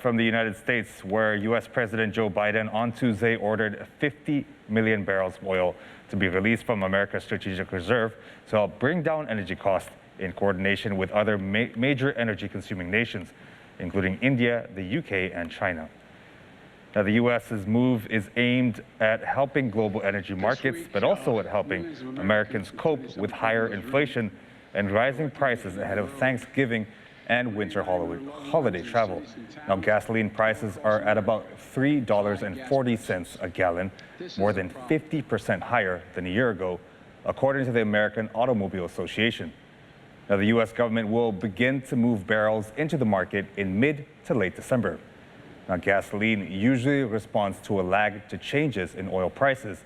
from the United States, where U.S. President Joe Biden on Tuesday ordered 50 million barrels of oil to be released from America's strategic reserve to help bring down energy costs in coordination with other major energy-consuming nations, including India, the UK, and China. Now, the U.S.'s move is aimed at helping global energy markets, but also at helping Americans cope with higher inflation and rising prices ahead of Thanksgiving and winter holiday travel. Now, gasoline prices are at about $3.40 a gallon, more than 50% higher than a year ago, according to the American Automobile Association. Now, the U.S. government will begin to move barrels into the market in mid to late December. Now, gasoline usually responds to a lag to changes in oil prices,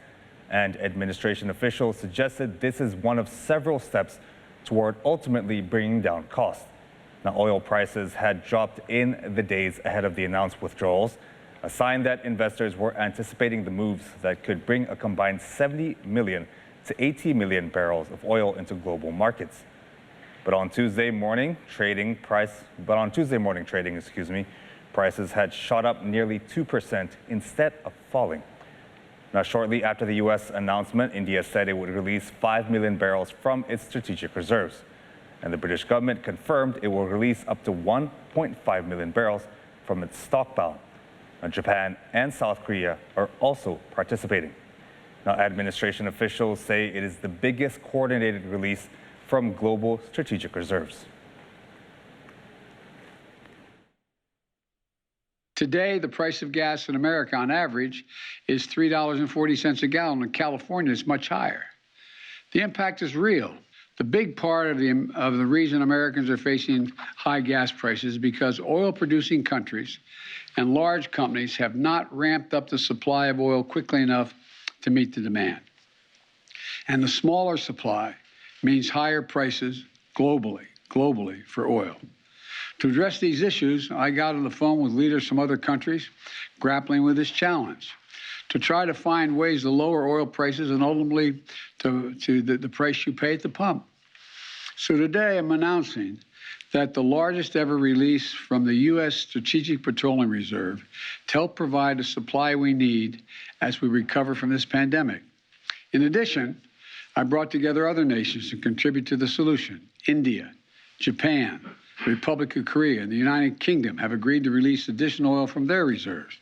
and administration officials suggested this is one of several steps toward ultimately bringing down costs. Now, oil prices had dropped in the days ahead of the announced withdrawals, a sign that investors were anticipating the moves that could bring a combined 70 million to 80 million barrels of oil into global markets. But on Tuesday morning trading, prices had shot up nearly 2% instead of falling. Now, shortly after the U.S. announcement, India said it would release 5 million barrels from its strategic reserves. And the British government confirmed it will release up to 1.5 million barrels from its stockpile. Now, Japan and South Korea are also participating. Now, administration officials say it is the biggest coordinated release from global strategic reserves. Today, the price of gas in America on average is $3.40 a gallon. In California, it's much higher. The impact is real. The big part of the reason Americans are facing high gas prices is because oil-producing countries and large companies have not ramped up the supply of oil quickly enough to meet the demand. And the smaller supply means higher prices globally for oil. To address these issues, I got on the phone with leaders from other countries grappling with this challenge to try to find ways to lower oil prices and ultimately to the price you pay at the pump. So today I'm announcing that the largest ever release from the U.S. Strategic Petroleum Reserve to help provide the supply we need as we recover from this pandemic. In addition, I brought together other nations to contribute to the solution. India, Japan, the Republic of Korea, and the United Kingdom have agreed to release additional oil from their reserves.